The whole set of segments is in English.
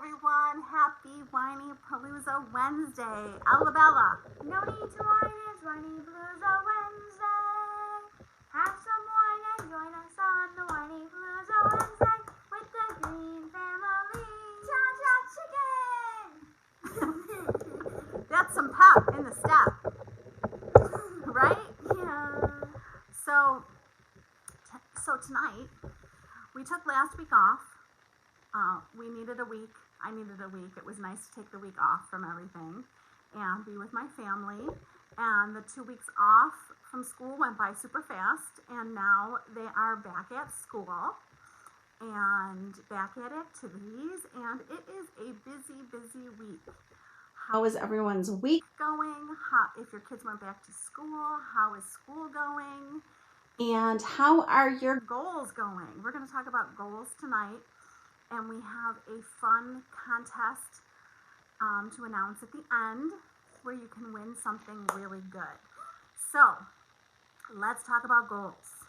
everyone. Happy Whinypaluza Wednesday. Alabella. No need to whine, it's Whinypaluza Wednesday. Have some wine and join us on the Whinypaluza Wednesday with the Green family. Cha-cha chicken! That's some pep in the step. Right? Yeah. So tonight, we took last week off. We needed a week. I needed a week. It was nice to take the week off from everything and be with my family. And the 2 weeks off from school went by super fast. And now they are back at school and back at activities. And it is a busy, busy week. How is everyone's week going? If your kids went back to school, how is school going? And how are your goals going? We're going to talk about goals tonight. And we have a fun contest to announce at the end where you can win something really good. So, let's talk about goals.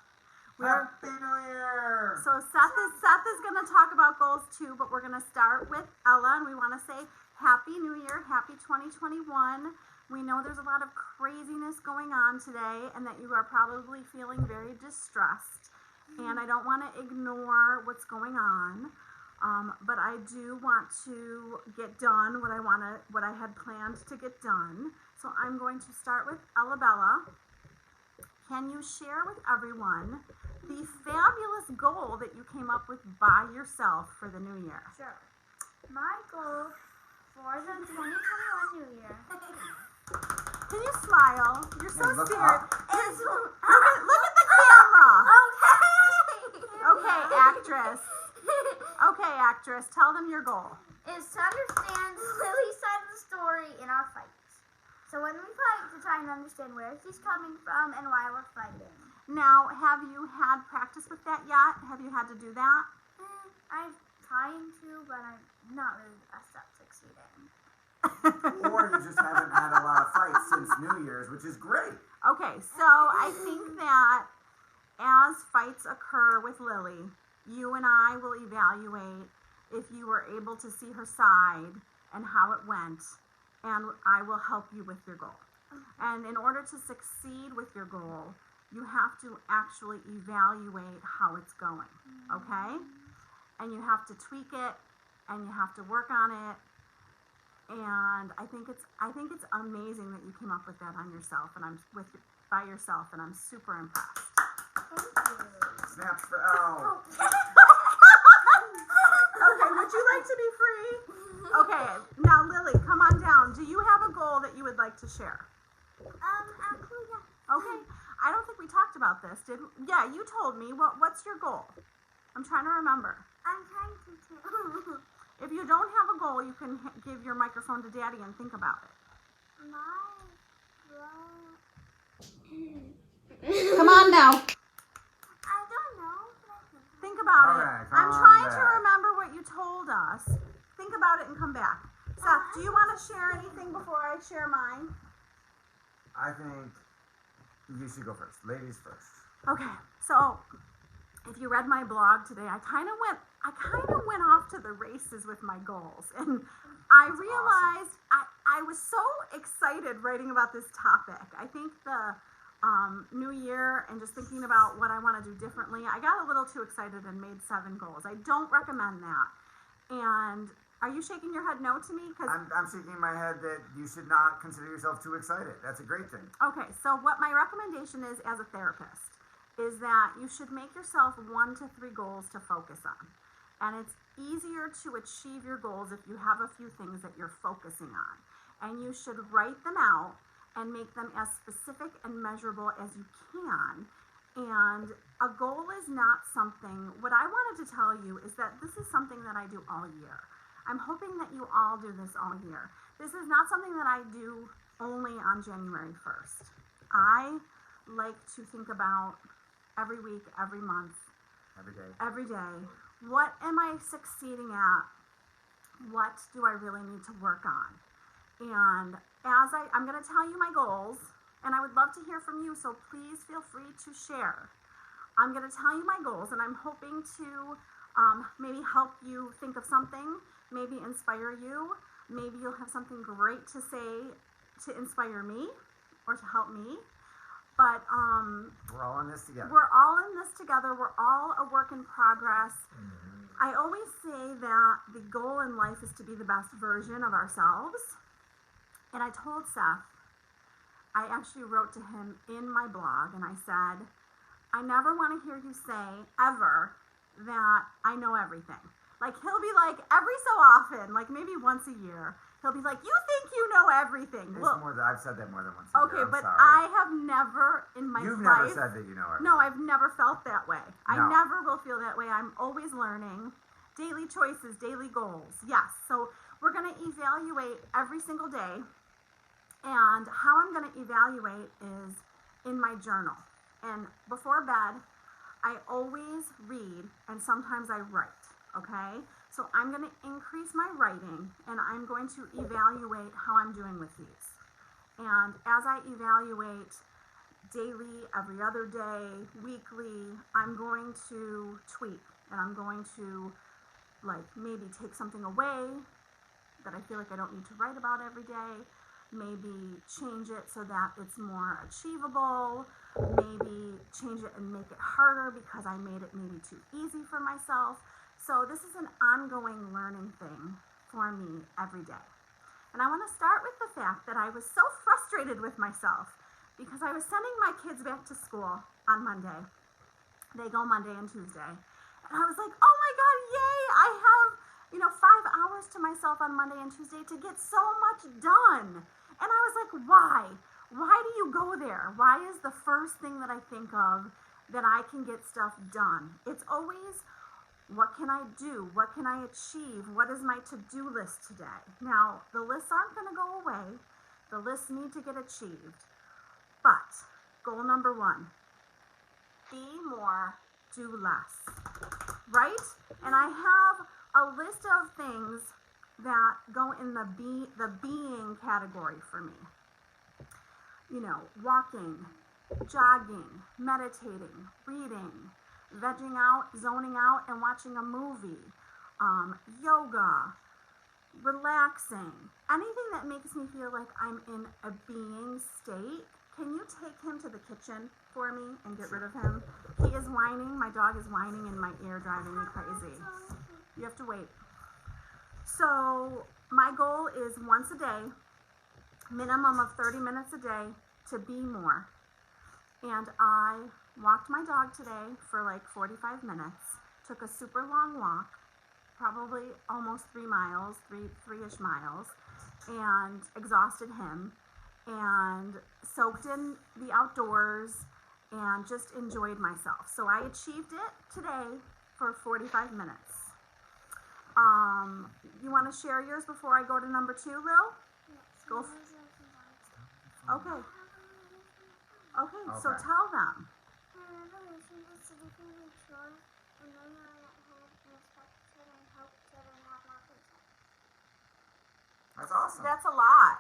Happy New Year! So Seth is going to talk about goals too, but we're going to start with Ella, and we want to say Happy New Year, Happy 2021. We know there's a lot of craziness going on today and that you are probably feeling very distressed. And I don't want to ignore what's going on. But I do want to get done what I had planned to get done. So I'm going to start with Alabella. Can you share with everyone the fabulous goal that you came up with by yourself for the new year? Sure. My goal for the 2021 New Year. Can you smile? You're so look scared. up. Look at the camera. Okay, actress. Okay, actress, tell them your goal. Is to understand Lily's side of the story in our fights. So when we fight, to try and understand where she's coming from and why we're fighting. Now, have you had practice with that yet? Have you had to do that? I'm trying to, but I'm not really the best at succeeding. Or you just haven't had a lot of fights since New Year's, which is great. Okay, so I think that as fights occur with Lily, you and I will evaluate if you were able to see her side and how it went, and I will help you with your goal. And in order to succeed with your goal, you have to actually evaluate how it's going, okay? And you have to tweak it, and you have to work on it. And I think it's amazing that you came up with that on yourself, and by yourself, and I'm super impressed. Thank you. Snaps for L. Okay, would you like to be free? Okay, now Lily, come on down. Do you have a goal that you would like to share? Actually, yeah. Okay, I don't think we talked about this, did we? Yeah, you told me. What's your goal? I'm trying to remember. I'm trying to too. If you don't have a goal, you can give your microphone to Daddy and think about it. My goal. Come on now. I don't know. Think about All it. right, I'm come trying to back. remember what you told us. Think about it and come back. Seth, do you want to share anything before I share mine? I think you should go first. Ladies first. Okay, so if you read my blog today, I kind of went off to the races with my goals, and I realized I was so excited writing about this topic. I think the new year and just thinking about what I want to do differently, I got a little too excited and made 7 goals. I don't recommend that. And are you shaking your head no to me? I'm shaking my head that you should not consider yourself too excited. That's a great thing. Okay, so what my recommendation is as a therapist is that you should make yourself 1 to 3 goals to focus on. And it's easier to achieve your goals if you have a few things that you're focusing on. And you should write them out and make them as specific and measurable as you can. And a goal is not something, what I wanted to tell you is that this is something that I do all year. I'm hoping that you all do this all year. This is not something that I do only on January 1st. I like to think about every week, every month, every day, what am I succeeding at? What do I really need to work on? And I'm going to tell you my goals, and I would love to hear from you, so please feel free to share. I'm going to tell you my goals, and I'm hoping to maybe help you think of something, maybe inspire you. Maybe you'll have something great to say to inspire me or to help me. But we're all in this together. We're all in this together. We're all a work in progress. I always say that the goal in life is to be the best version of ourselves. And I told Seth, I actually wrote to him in my blog, and I said, I never want to hear you say ever that I know everything. Like, he'll be like, every so often, like maybe once a year, he'll be like, you think you know everything. I've said that more than once. Okay, but sorry. I have never in my You've life. You've never said that you know everything. No, I've never felt that way. No. I never will feel that way. I'm always learning. Daily choices, daily goals. Yes. So we're going to evaluate every single day. And how I'm going to evaluate is in my journal. And before bed, I always read, and sometimes I write. Okay, so I'm going to increase my writing, and I'm going to evaluate how I'm doing with these. And as I evaluate daily, every other day, weekly, I'm going to tweak, and I'm going to like maybe take something away that I feel like I don't need to write about every day, maybe change it so that it's more achievable, maybe change it and make it harder because I made it maybe too easy for myself. So this is an ongoing learning thing for me every day. And I want to start with the fact that I was so frustrated with myself because I was sending my kids back to school on Monday. They go Monday and Tuesday. And I was like, oh my God, yay! I have, 5 hours to myself on Monday and Tuesday to get so much done. And I was like, why? Why do you go there? Why is the first thing that I think of that I can get stuff done? It's always, what can I do? What can I achieve? What is my to-do list today? Now, the lists aren't going to go away. The lists need to get achieved. But goal number 1, be more, do less. Right? And I have a list of things that go in the being category for me. Walking, jogging, meditating, reading, vegging out, zoning out, and watching a movie, yoga, relaxing, anything that makes me feel like I'm in a being state. Can you take him to the kitchen for me and get rid of him? He is whining. My dog is whining in my ear, driving me crazy. You have to wait. So my goal is once a day, minimum of 30 minutes a day, to be more. And I walked my dog today for like 45 minutes, took a super long walk, probably almost 3 miles, three-ish miles, and exhausted him, and soaked in the outdoors, and just enjoyed myself. So I achieved it today for 45 minutes. You want to share yours before I go to number 2, Lil? Yes. Go. Okay. Okay, so tell them. My resolution is to do family chores and learn how to at home and respect children, help children have more free time. That's awesome. That's a lot.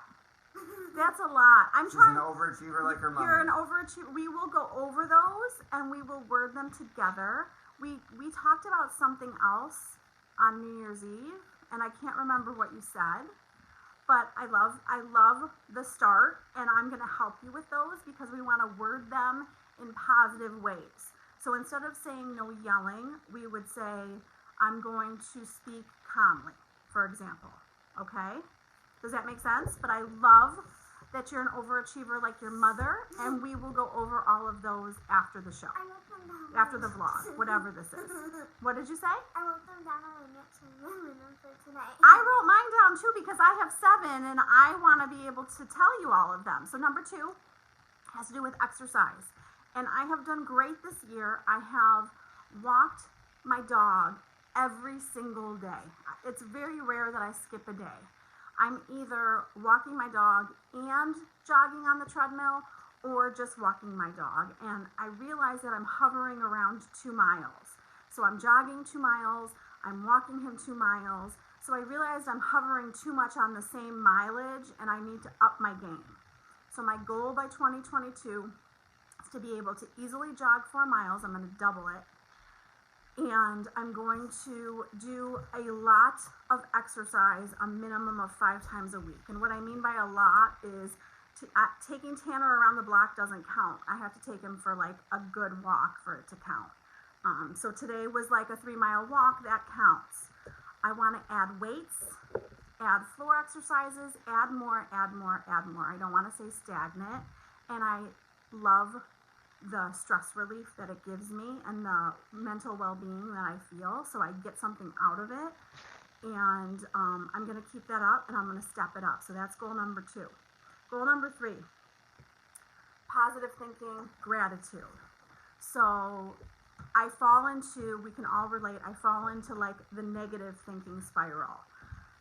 That's a lot. She's an overachiever like her mom. You're an overachiever. We will go over those and we will word them together. We talked about something else on New Year's Eve, and I can't remember what you said. But I love the start, and I'm going to help you with those because we want to word them in positive ways. So instead of saying no yelling, we would say, I'm going to speak calmly, for example. Okay? Does that make sense? But I love that you're an overachiever like your mother, and we will go over all of those after the show. I wrote them down. After the vlog, whatever this is. What did you say? I wrote them down on my notes for tonight. I wrote mine down too because I have 7 and I want to be able to tell you all of them. So number 2 has to do with exercise. And I have done great this year. I have walked my dog every single day. It's very rare that I skip a day. I'm either walking my dog and jogging on the treadmill or just walking my dog. And I realize that I'm hovering around 2 miles. So I'm jogging 2 miles, I'm walking him 2 miles. So I realized I'm hovering too much on the same mileage and I need to up my game. So my goal by 2022 is to be able to easily jog 4 miles. I'm going to double it. And I'm going to do a lot of exercise, a minimum of 5 times a week. And what I mean by a lot is taking Tanner around the block doesn't count. I have to take him for like a good walk for it to count. So today was like a 3-mile walk, that counts. I want to add weights, add floor exercises, add more, add more, add more. I don't want to stay stagnant. And I love the stress relief that it gives me and the mental well-being that I feel. So I get something out of it. And I'm going to keep that up, and I'm going to step it up. So that's goal number 2. Goal number 3, positive thinking, gratitude. So I fall into, we can all relate, I fall into like the negative thinking spiral.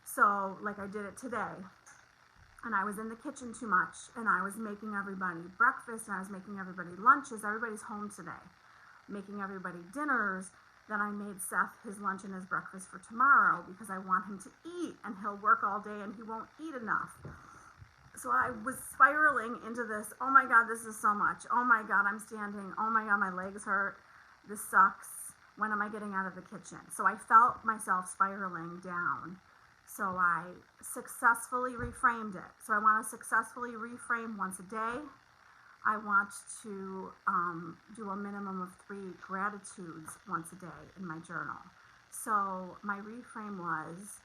So like I did it today, and I was in the kitchen too much, and I was making everybody breakfast, and I was making everybody lunches. Everybody's home today, making everybody dinners. Then I made Seth his lunch and his breakfast for tomorrow because I want him to eat, and he'll work all day and he won't eat enough. So I was spiraling into this, oh my God, this is so much. Oh my God, I'm standing. Oh my God, my legs hurt. This sucks. When am I getting out of the kitchen? So I felt myself spiraling down. So I successfully reframed it. So I want to successfully reframe once a day. I want to do a minimum of 3 gratitudes once a day in my journal. So my reframe was,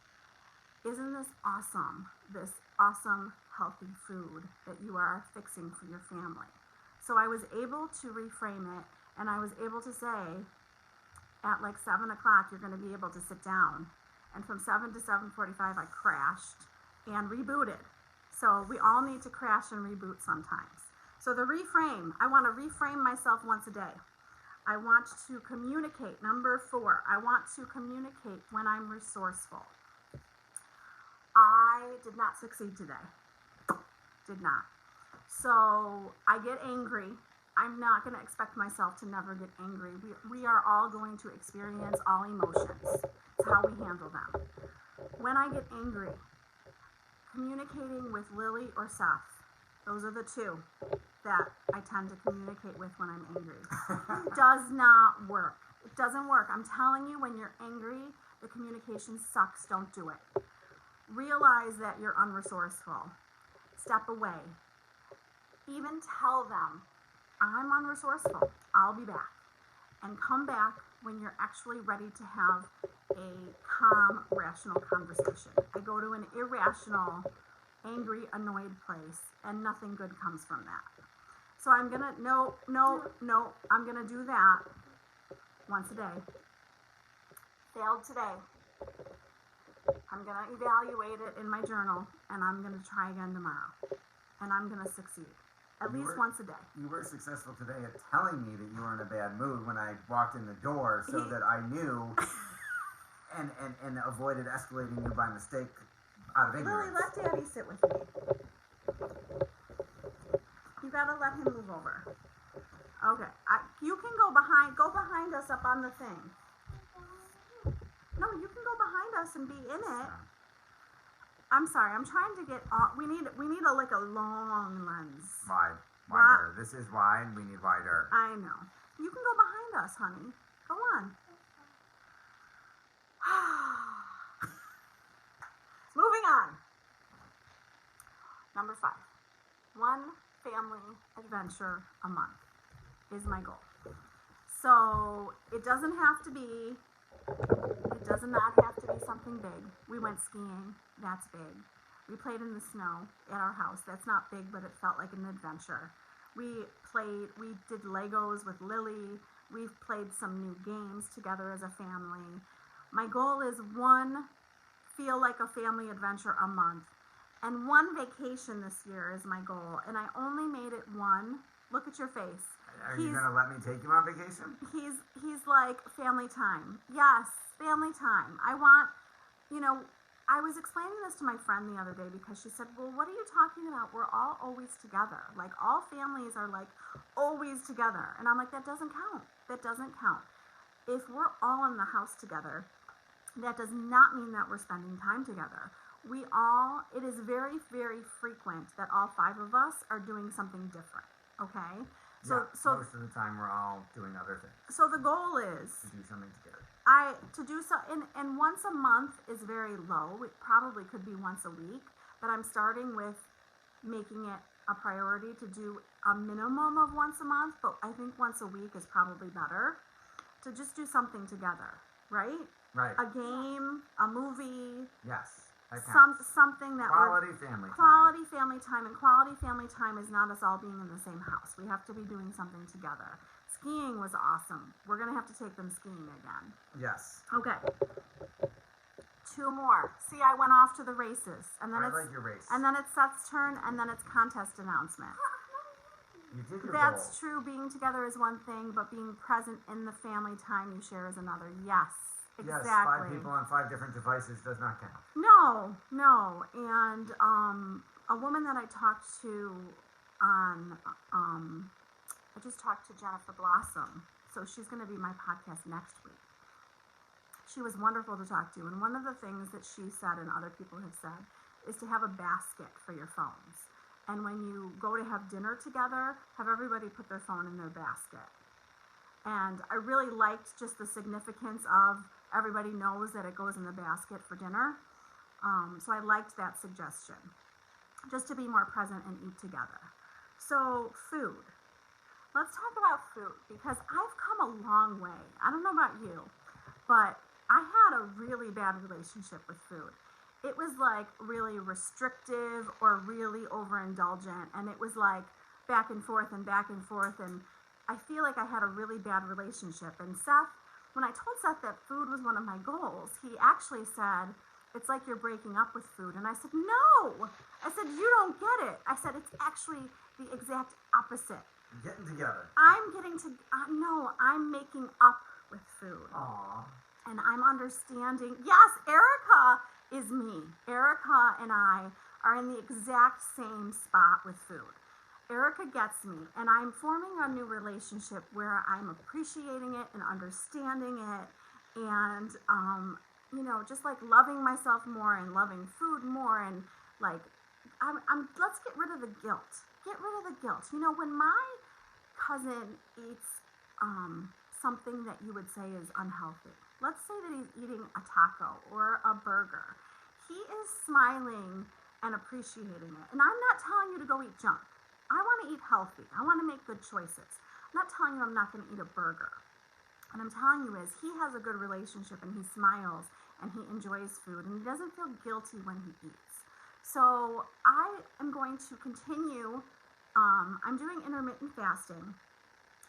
isn't this awesome? This awesome, healthy food that you are fixing for your family. So I was able to reframe it, and I was able to say, at like 7 o'clock, you're going to be able to sit down. And from 7 to 7:45, I crashed and rebooted. So we all need to crash and reboot sometimes. So the reframe, I want to reframe myself once a day. I want to communicate. Number 4, I want to communicate when I'm resourceful. I did not succeed today. Did not. So I get angry. I'm not going to expect myself to never get angry. We are all going to experience all emotions. It's how we handle them. When I get angry, communicating with Lily or Seth, those are the 2 that I tend to communicate with when I'm angry. Does not work. It doesn't work. I'm telling you, when you're angry, the communication sucks. Don't do it. Realize that you're unresourceful. Step away. Even tell them, I'm unresourceful. I'll be back. And come back when you're actually ready to have a calm, rational conversation. I go to an irrational, angry, annoyed place, and nothing good comes from that. So I'm gonna, no, I'm gonna do that once a day. Failed today. I'm gonna evaluate it in my journal, and I'm gonna try again tomorrow. And I'm gonna succeed. At least once a day. You were successful today at telling me that you were in a bad mood when I walked in the door, so that I knew and avoided escalating you by mistake out of ignorance. Lily, let Daddy sit with me. You gotta let him move over. Okay, you can go behind us up on the thing. No, you can go behind us and be in it. I'm sorry, I'm trying to get all, we need like a long lens. Wider. This is wide, we need wider. I know. You can go behind us, honey. Go on. Moving on. Number 5. 1 family adventure a month is my goal. So it does not have to be something big. We went skiing. That's big. We played in the snow at our house. That's not big, but it felt like an adventure. We did Legos with Lily. We've played some new games together as a family. My goal is 1 feel like a family adventure a month. And 1 vacation this year is my goal. And I only made it 1. Look at your face. Are you going to let me take you on vacation? He's like, family time. Yes, family time. I want, I was explaining this to my friend the other day because she said, well, what are you talking about? We're all always together. Like, all families are like always together. And I'm like, that doesn't count. That doesn't count. If we're all in the house together, that does not mean that we're spending time together. It is very, very frequent that all 5 of us are doing something different. Okay? Most of the time we're all doing other things. So the goal is to do something together. And once a month is very low. It probably could be once a week, but I'm starting with making it a priority to do a minimum of once a month, but I think once a week is probably better to just do something together, right? Right. A game, a movie. Yes. Something that quality family time, and quality family time is not us all being in the same house. We have to be doing something together. Skiing was awesome. We're gonna have to take them skiing again. Yes. Okay. 2 more. See, I went off to the races, and then I like your race. and then it's Seth's turn, and then it's contest announcement. You did your That's goal. true. Being together is one thing, but being present in the family time you share is another. Yes. Exactly. Yes, 5 people on 5 different devices does not count. No. And a woman that I talked to on, I just talked to Jennifer Blossom, so she's going to be my podcast next week. She was wonderful to talk to, and one of the things that she said and other people have said is to have a basket for your phones. And when you go to have dinner together, have everybody put their phone in their basket. And I really liked just the significance of everybody knows that it goes in the basket for dinner. So I liked that suggestion, just to be more present and eat together. So food. Let's talk about food, because I've come a long way. I don't know about you, but I had a really bad relationship with food. It was like really restrictive or really overindulgent, and it was like back and forth, and I feel like I had a really bad relationship. And Seth, when I told Seth that food was one of my goals, he actually said, it's like you're breaking up with food. And I said, no. I said, you don't get it. I said, it's actually the exact opposite. Getting together. I'm making up with food. Aww. And I'm understanding. Yes, Erica is me. Erica and I are in the exact same spot with food. Erica gets me, and I'm forming a new relationship where I'm appreciating it and understanding it, and just like loving myself more and loving food more, and like let's get rid of the guilt. Get rid of the guilt. When my cousin eats something that you would say is unhealthy, let's say that he's eating a taco or a burger, he is smiling and appreciating it. And I'm not telling you to go eat junk. I want to eat healthy. I want to make good choices. I'm not telling you I'm not going to eat a burger. What I'm telling you is he has a good relationship, and he smiles, and he enjoys food, and he doesn't feel guilty when he eats. So I am going to continue. I'm doing intermittent fasting.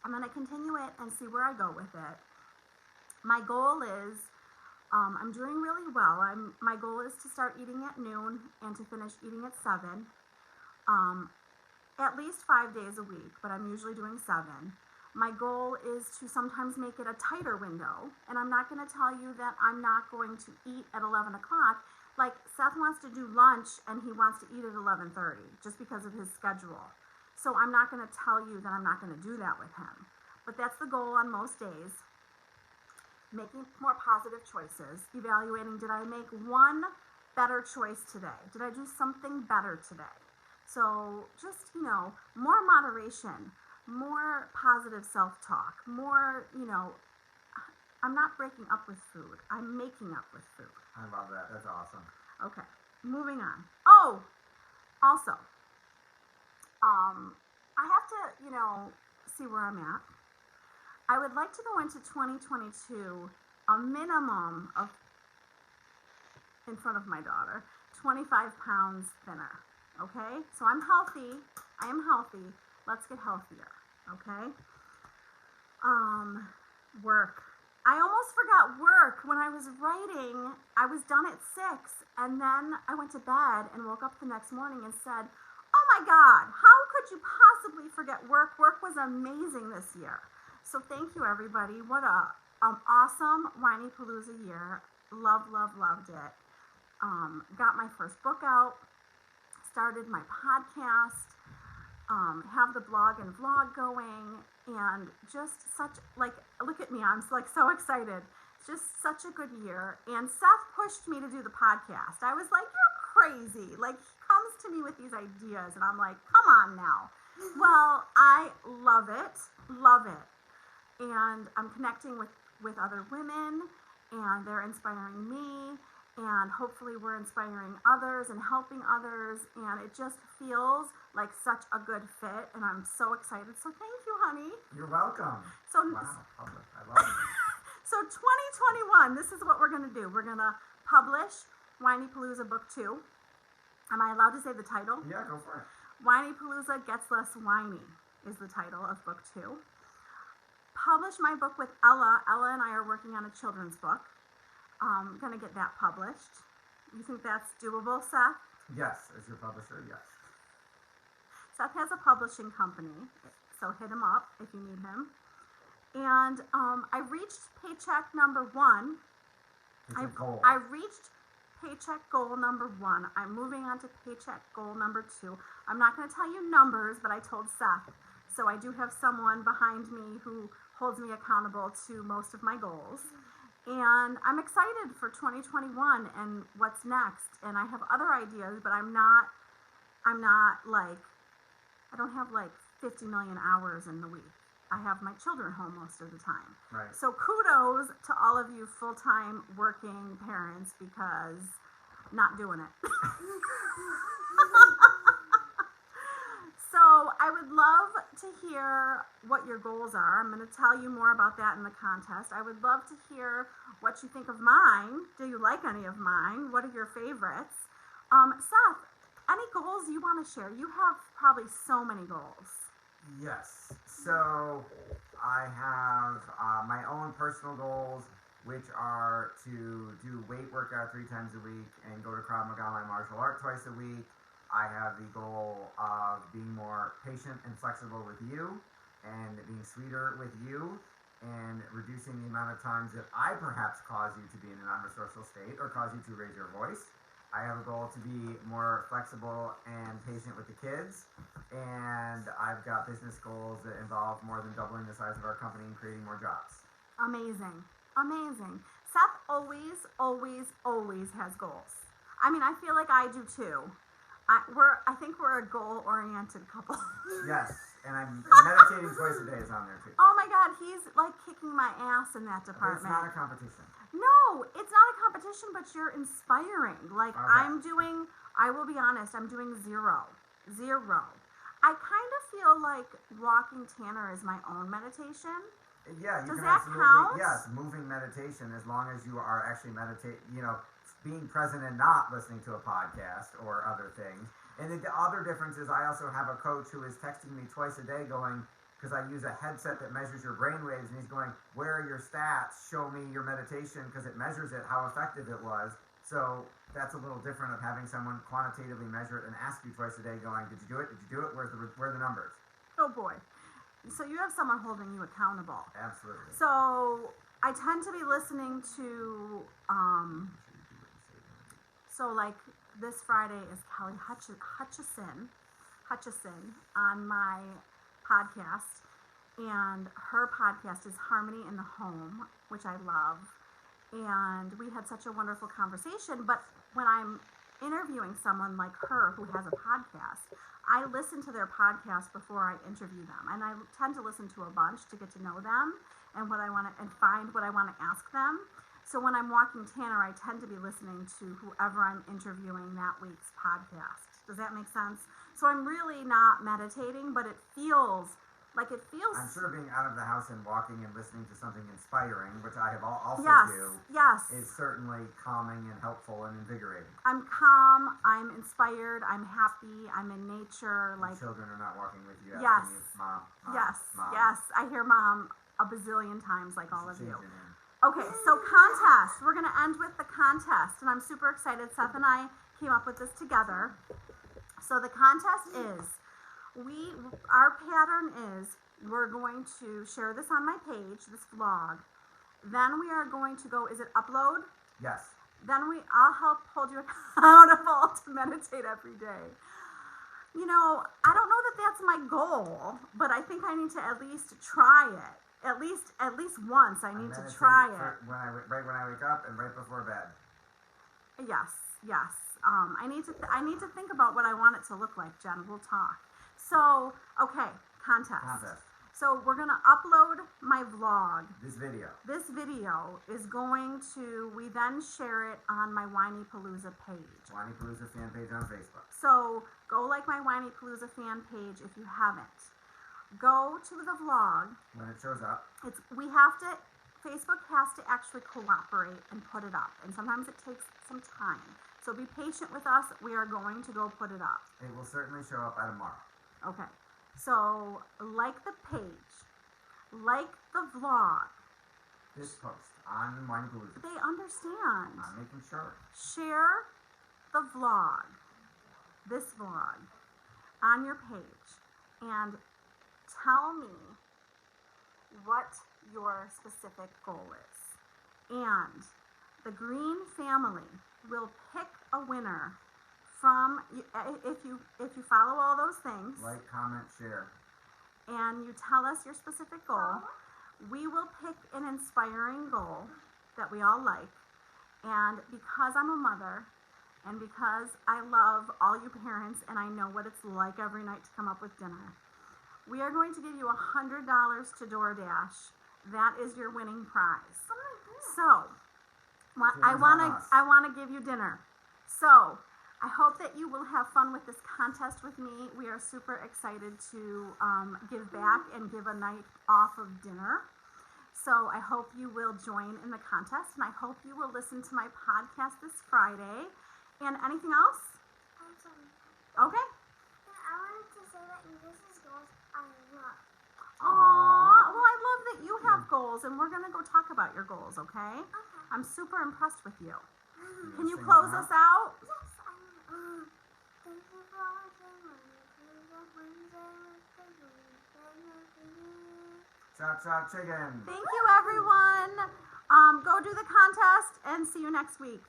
I'm going to continue it and see where I go with it. My goal is, I'm doing really well. My goal is to start eating at noon and to finish eating at 7. At least 5 days a week, but I'm usually doing 7. My goal is to sometimes make it a tighter window, and I'm not going to tell you that I'm not going to eat at 11 o'clock. Like, Seth wants to do lunch, and he wants to eat at 11:30, just because of his schedule. So I'm not going to tell you that I'm not going to do that with him. But that's the goal on most days. Making more positive choices, evaluating, did I make one better choice today? Did I do something better today? So just, more moderation, more positive self-talk, more, I'm not breaking up with food. I'm making up with food. I love that. That's awesome. Okay, moving on. Oh, also, I have to, see where I'm at. I would like to go into 2022 a minimum of, in front of my daughter, 25 pounds thinner. Okay, so I'm healthy. I am healthy. Let's get healthier. Okay. Work. I almost forgot work. When I was writing, I was done at 6, and then I went to bed and woke up the next morning and said, "Oh my God, how could you possibly forget work? Work was amazing this year." So thank you, everybody. What a awesome Whinypaluza year. Loved it. Got my first book out. Started my podcast, have the blog and vlog going, and just look at me, I'm so excited. It's just such a good year. And Seth pushed me to do the podcast. I was like, you're crazy. He comes to me with these ideas, and I'm like, come on now. Well, I love it, love it. And I'm connecting with other women, and they're inspiring me, and hopefully we're inspiring others and helping others, and it just feels like such a good fit, and I'm so excited. So thank you, honey. You're welcome. So, Wow, public. I love it. so 2021, this is what we're going to do. We're going to publish Whinypaluza Book 2. Am I allowed to say the title? Yeah, go for it. Whinypaluza Gets Less Whiny is the title of Book 2. Publish my book with Ella. Ella and I are working on a children's book. Going to get that published. You think that's doable, Seth? Yes, as your publisher, yes. Seth has a publishing company, so hit him up if you need him. And I reached paycheck number 1. It's a goal. I reached paycheck goal number 1. I'm moving on to paycheck goal number 2. I'm not going to tell you numbers, but I told Seth. So I do have someone behind me who holds me accountable to most of my goals. And I'm excited for 2021 and what's next. And I have other ideas, but I'm not like, I don't have like 50 million hours in the week. I have my children home most of the time. Right. So kudos to all of you full-time working parents, because not doing it. So I would love to hear what your goals are. I'm going to tell you more about that in the contest. I would love to hear what you think of mine. Do you like any of mine? What are your favorites? Seth, any goals you want to share? You have probably so many goals. Yes. So I have my own personal goals, which are to do weight workout 3 times a week and go to Krav Maga, my martial art, twice a week. I have the goal of being more patient and flexible with you, and being sweeter with you, and reducing the amount of times that I perhaps cause you to be in an unresourceful state or cause you to raise your voice. I have a goal to be more flexible and patient with the kids, and I've got business goals that involve more than doubling the size of our company and creating more jobs. Amazing. Amazing. Seth always has goals. I mean, I feel like I do too. I think we're a goal-oriented couple. Yes, and I'm meditating twice a day is on there too. Oh my God, he's like kicking my ass in that But department. it's not a competition. No, it's not a competition, but you're inspiring. Like, Okay. I will be honest, I'm doing zero. I kind of feel like walking Tanner is my own meditation. Yeah, you Does can that absolutely, count? yes, moving meditation, as long as you are actually being present and not listening to a podcast or other things. And the other difference is I also have a coach who is texting me twice a day going, because I use a headset that measures your brain waves, and he's going, where are your stats? Show me your meditation, because it measures it, how effective it was. So that's a little different of having someone quantitatively measure it and ask you twice a day going, did you do it? Did you do it? Where are the numbers? Oh boy. So you have someone holding you accountable. Absolutely. So I tend to be listening to, so like this Friday is Kelly Hutchison on my podcast, and her podcast is Harmony in the Home, which I love, and we had such a wonderful conversation. But when I'm interviewing someone like her who has a podcast, I listen to their podcast before I interview them, and I tend to listen to a bunch to get to know them and find what I want to ask them. So when I'm walking Tanner, I tend to be listening to whoever I'm interviewing that week's podcast. Does that make sense? So I'm really not meditating, but it feels. I'm sure being out of the house and walking and listening to something inspiring, which I have also do, is certainly calming and helpful and invigorating. I'm calm, I'm inspired, I'm happy, I'm in nature. Your children are not walking with you Yes. asking you, Mom, Yes, Mom. yes. I hear Mom a bazillion times, like all of Change you. your name. Okay, so contest. We're going to end with the contest, and I'm super excited. Seth and I came up with this together. So the contest is, our pattern is, we're going to share this on my page, this vlog. Then we are going to go, is it upload? Yes. Then I'll help hold you accountable to meditate every day. You know, I don't know that that's my goal, but I think I need to at least try it. At least once I need to try it. Right when I wake up and right before bed. Yes. I need to think about what I want it to look like, Jen. We'll talk. So, okay, contest. Contest. So we're gonna upload my vlog. This video. This video is going to, we then share it on my Whinypaluza page. Whinypaluza fan page on Facebook. So go like my Whinypaluza fan page if you haven't. Go to the vlog. When it shows up, Facebook has to actually cooperate and put it up. And sometimes it takes some time. So be patient with us. We are going to go put it up. it will certainly show up by tomorrow. Okay. So like the page, like the vlog. This post on Whinypaluza. They understand. I'm making sure. Share the vlog, this vlog, on your page and tell me what your specific goal is. And the Green family will pick a winner from, if you follow all those things Like, comment, share. and you tell us your specific goal, we will pick an inspiring goal that we all like. And because I'm a mother, and because I love all you parents, and I know what it's like every night to come up with dinner, we are going to give you $100 to DoorDash. That is your winning prize. So, I want to give you dinner. So, I hope that you will have fun with this contest with me. We are super excited to give back and give a night off of dinner. So I hope you will join in the contest, and I hope you will listen to my podcast this Friday. And anything else? I'm sorry. Okay. Yeah, I wanted to say that Eunice's goals I love. Aww. Well, I love that you have goals, and we're going to go talk about your goals, okay? Okay. I'm super impressed with you. Can you Sing close us us out? Yes, I will. Thank you for watching Wednesday with the Green Family. Cha-cha chicken. Thank you, everyone. Go do the contest, and see you next week.